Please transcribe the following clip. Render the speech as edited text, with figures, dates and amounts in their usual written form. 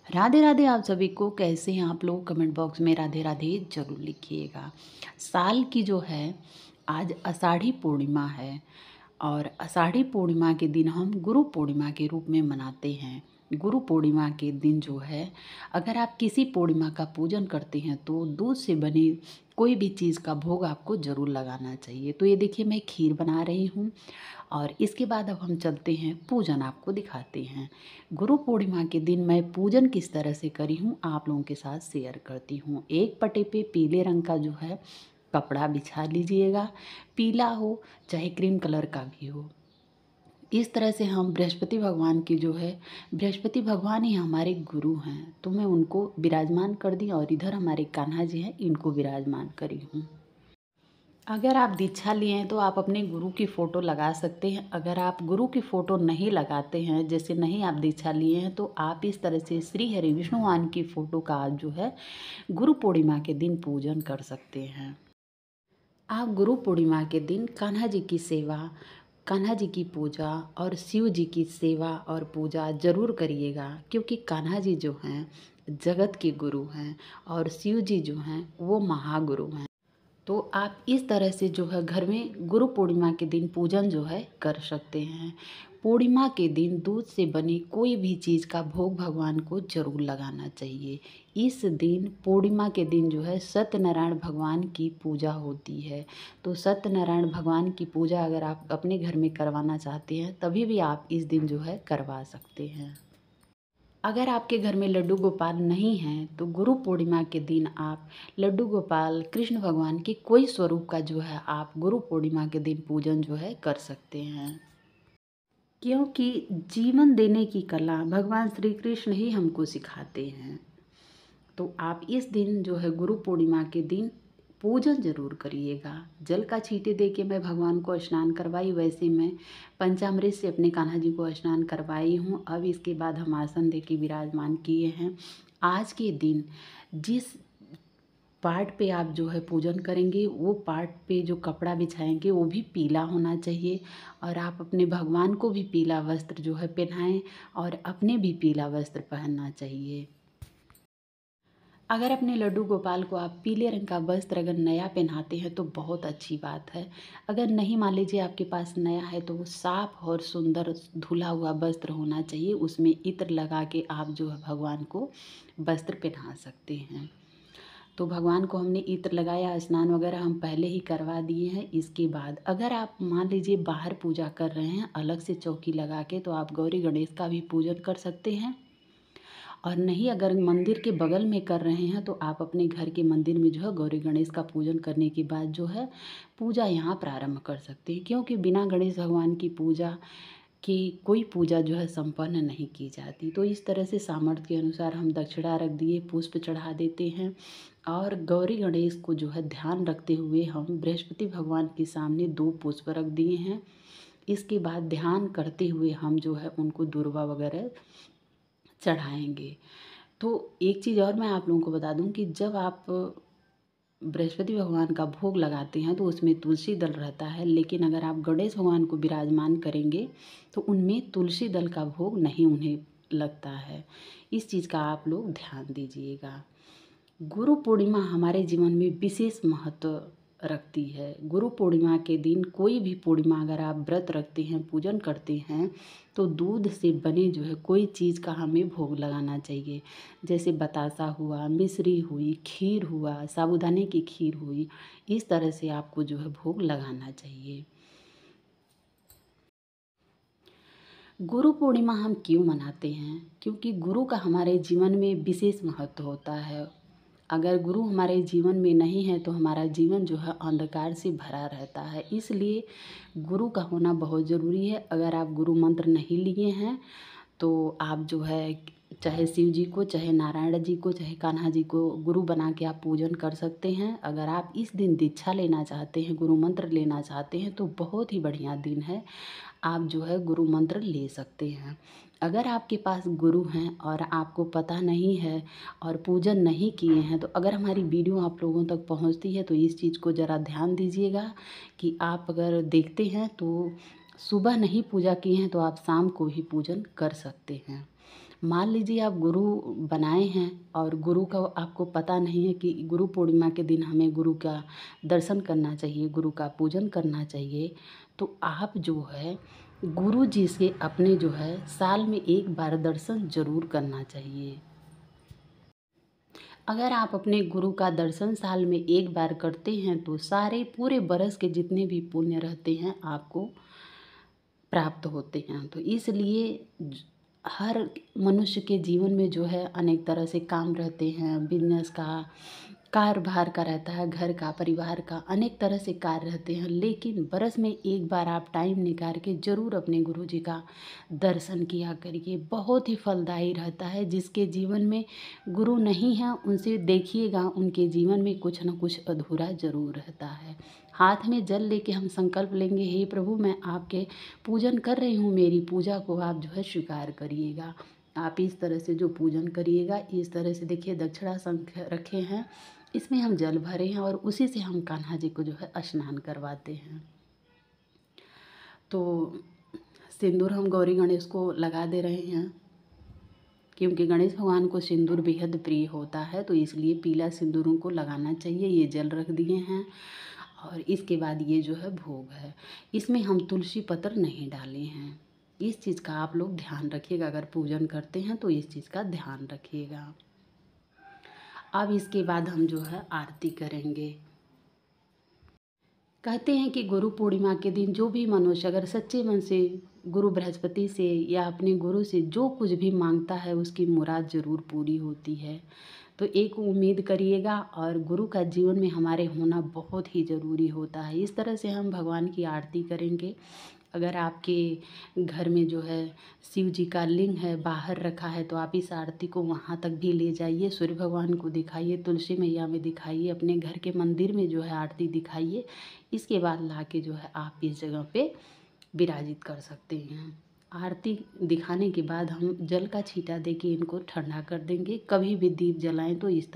राधे राधे। आप सभी को कैसे हैं आप लोग? कमेंट बॉक्स में राधे राधे जरूर लिखिएगा। साल की जो है आज आषाढ़ी पूर्णिमा है और आषाढ़ी पूर्णिमा के दिन हम गुरु पूर्णिमा के रूप में मनाते हैं। गुरु पूर्णिमा के दिन जो है, अगर आप किसी पूर्णिमा का पूजन करते हैं तो दूध से बनी कोई भी चीज़ का भोग आपको ज़रूर लगाना चाहिए। तो ये देखिए, मैं खीर बना रही हूँ और इसके बाद अब हम चलते हैं पूजन आपको दिखाते हैं। गुरु पूर्णिमा के दिन मैं पूजन किस तरह से करी हूँ आप लोगों के साथ शेयर करती हूँ। एक पटे पे पीले रंग का जो है कपड़ा बिछा लीजिएगा, पीला हो चाहे क्रीम कलर का भी हो। इस तरह से हम बृहस्पति भगवान की जो है, बृहस्पति भगवान ही हमारे गुरु हैं, तो मैं उनको विराजमान कर दी और इधर हमारे कान्हा जी हैं, इनको विराजमान करी हूँ। अगर आप दीक्षा लिए हैं तो आप अपने गुरु की फ़ोटो लगा सकते हैं। अगर आप गुरु की फ़ोटो नहीं लगाते हैं, जैसे नहीं आप दीक्षा लिए हैं, तो आप इस तरह से श्री हरि विष्णु भगवान की फ़ोटो का आज जो है गुरु पूर्णिमा के दिन पूजन कर सकते हैं। आप गुरु पूर्णिमा के दिन कान्हा जी की सेवा, कान्हा जी की पूजा और शिव जी की सेवा और पूजा ज़रूर करिएगा, क्योंकि कान्हा जी जो हैं जगत के गुरु हैं और शिव जी जो हैं वो महागुरु हैं। तो आप इस तरह से जो है घर में गुरु पूर्णिमा के दिन पूजन जो है कर सकते हैं। पूर्णिमा के दिन दूध से बनी कोई भी चीज़ का भोग भगवान को जरूर लगाना चाहिए। इस दिन पूर्णिमा के दिन जो है सत्यनारायण भगवान की पूजा होती है। तो सत्यनारायण भगवान की पूजा अगर आप अपने घर में करवाना चाहते हैं तभी भी आप इस दिन जो है करवा सकते हैं। अगर आपके घर में लड्डू गोपाल नहीं हैं तो गुरु पूर्णिमा के दिन आप लड्डू गोपाल कृष्ण भगवान के कोई स्वरूप का जो है आप गुरु पूर्णिमा के दिन पूजन जो है कर सकते हैं। क्योंकि जीवन देने की कला भगवान श्री कृष्ण ही हमको सिखाते हैं। तो आप इस दिन जो है गुरु पूर्णिमा के दिन पूजन जरूर करिएगा। जल का छींटे दे के मैं भगवान को स्नान करवाई, वैसे मैं पंचामृत से अपने कान्हा जी को स्नान करवाई हूँ। अब इसके बाद हम आसन दे के विराजमान किए हैं। आज के दिन जिस पार्ट पे आप जो है पूजन करेंगे वो पार्ट पे जो कपड़ा बिछाएंगे वो भी पीला होना चाहिए और आप अपने भगवान को भी पीला वस्त्र जो है पहनाएं और अपने भी पीला वस्त्र पहनना चाहिए। अगर अपने लड्डू गोपाल को आप पीले रंग का वस्त्र अगर नया पहनाते हैं तो बहुत अच्छी बात है। अगर नहीं, मान लीजिए आपके पास नया है, तो वो साफ और सुंदर धुला हुआ वस्त्र होना चाहिए। उसमें इत्र लगा के आप जो है भगवान को वस्त्र पहना सकते हैं। तो भगवान को हमने इत्र लगाया, स्नान वगैरह हम पहले ही करवा दिए हैं। इसके बाद अगर आप मान लीजिए बाहर पूजा कर रहे हैं अलग से चौकी लगा के, तो आप गौरी गणेश का भी पूजन कर सकते हैं। और नहीं, अगर मंदिर के बगल में कर रहे हैं तो आप अपने घर के मंदिर में जो है गौरी गणेश का पूजन करने के बाद जो है पूजा यहाँ प्रारंभ कर सकते हैं। क्योंकि बिना गणेश भगवान की पूजा की कोई पूजा जो है संपन्न नहीं की जाती। तो इस तरह से सामर्थ्य के अनुसार हम दक्षिणा रख दिए, पुष्प चढ़ा देते हैं और गौरी गणेश को जो है ध्यान रखते हुए हम बृहस्पति भगवान के सामने 2 पुष्प रख दिए हैं। इसके बाद ध्यान करते हुए हम जो है उनको दूर्वा वगैरह चढ़ाएंगे। तो एक चीज़ और मैं आप लोगों को बता दूं कि जब आप बृहस्पति भगवान का भोग लगाते हैं तो उसमें तुलसी दल रहता है, लेकिन अगर आप गणेश भगवान को विराजमान करेंगे तो उनमें तुलसी दल का भोग नहीं उन्हें लगता है। इस चीज़ का आप लोग ध्यान दीजिएगा। गुरु पूर्णिमा हमारे जीवन में विशेष महत्व रखती है। गुरु पूर्णिमा के दिन कोई भी पूर्णिमा अगर आप व्रत रखते हैं, पूजन करते हैं, तो दूध से बने जो है कोई चीज़ का हमें भोग लगाना चाहिए। जैसे बतासा हुआ, मिश्री हुई, खीर हुआ, साबूदाने की खीर हुई, इस तरह से आपको जो है भोग लगाना चाहिए। गुरु पूर्णिमा हम क्यों मनाते हैं? क्योंकि गुरु का हमारे जीवन में विशेष महत्व होता है। अगर गुरु हमारे जीवन में नहीं है तो हमारा जीवन जो है अंधकार से भरा रहता है। इसलिए गुरु का होना बहुत ज़रूरी है। अगर आप गुरु मंत्र नहीं लिए हैं तो आप जो है चाहे शिव जी को, चाहे नारायण जी को, चाहे कान्हा जी को गुरु बना के आप पूजन कर सकते हैं। अगर आप इस दिन दीक्षा लेना चाहते हैं, गुरु मंत्र लेना चाहते हैं, तो बहुत ही बढ़िया दिन है। आप जो है गुरु मंत्र ले सकते हैं। अगर आपके पास गुरु हैं और आपको पता नहीं है और पूजन नहीं किए हैं, तो अगर हमारी वीडियो आप लोगों तक पहुंचती है तो इस चीज़ को ज़रा ध्यान दीजिएगा कि आप अगर देखते हैं तो सुबह नहीं पूजा किए हैं तो आप शाम को ही पूजन कर सकते हैं। मान लीजिए आप गुरु बनाए हैं और गुरु का आपको पता नहीं है कि गुरु पूर्णिमा के दिन हमें गुरु का दर्शन करना चाहिए, गुरु का पूजन करना चाहिए, तो आप जो है गुरु जी से अपने जो है साल में एक बार दर्शन ज़रूर करना चाहिए। अगर आप अपने गुरु का दर्शन साल में एक बार करते हैं तो सारे पूरे बरस के जितने भी पुण्य रहते हैं आपको प्राप्त होते हैं। तो इसलिए हर मनुष्य के जीवन में जो है अनेक तरह से काम रहते हैं, बिजनेस का, कार-भार का रहता है, घर का, परिवार का, अनेक तरह से कार्य रहते हैं, लेकिन बरस में एक बार आप टाइम निकाल के ज़रूर अपने गुरुजी का दर्शन किया करिए। बहुत ही फलदायी रहता है। जिसके जीवन में गुरु नहीं है उनसे देखिएगा, उनके जीवन में कुछ न कुछ अधूरा ज़रूर रहता है। हाथ में जल लेके हम संकल्प लेंगे, हे प्रभु मैं आपके पूजन कर रही हूँ, मेरी पूजा को आप जो है स्वीकार करिएगा। आप इस तरह से जो पूजन करिएगा, इस तरह से देखिए दक्षिणा शंख रखे हैं, इसमें हम जल भरे हैं और उसी से हम कान्हा जी को जो है स्नान करवाते हैं। तो सिंदूर हम गौरी गणेश को लगा दे रहे हैं, क्योंकि गणेश भगवान को सिंदूर बेहद प्रिय होता है, तो इसलिए पीला सिंदूर उनको लगाना चाहिए। ये जल रख दिए हैं और इसके बाद ये जो है भोग है, इसमें हम तुलसी पत्र नहीं डाले हैं। इस चीज़ का आप लोग ध्यान रखिएगा, अगर पूजन करते हैं तो इस चीज़ का ध्यान रखिएगा। अब इसके बाद हम जो है आरती करेंगे। कहते हैं कि गुरु पूर्णिमा के दिन जो भी मनुष्य अगर सच्चे मन से गुरु बृहस्पति से या अपने गुरु से जो कुछ भी मांगता है उसकी मुराद ज़रूर पूरी होती है। तो एक उम्मीद करिएगा, और गुरु का जीवन में हमारे होना बहुत ही ज़रूरी होता है। इस तरह से हम भगवान की आरती करेंगे। अगर आपके घर में जो है शिव जी का लिंग है बाहर रखा है, तो आप इस आरती को वहाँ तक भी ले जाइए, सूर्य भगवान को दिखाइए, तुलसी मैया में दिखाइए, अपने घर के मंदिर में जो है आरती दिखाइए। इसके बाद ला के जो है आप इस जगह पे विराजित कर सकते हैं। आरती दिखाने के बाद हम जल का छींटा दे के इनको ठंडा कर देंगे। कभी भी दीप जलाएं तो इस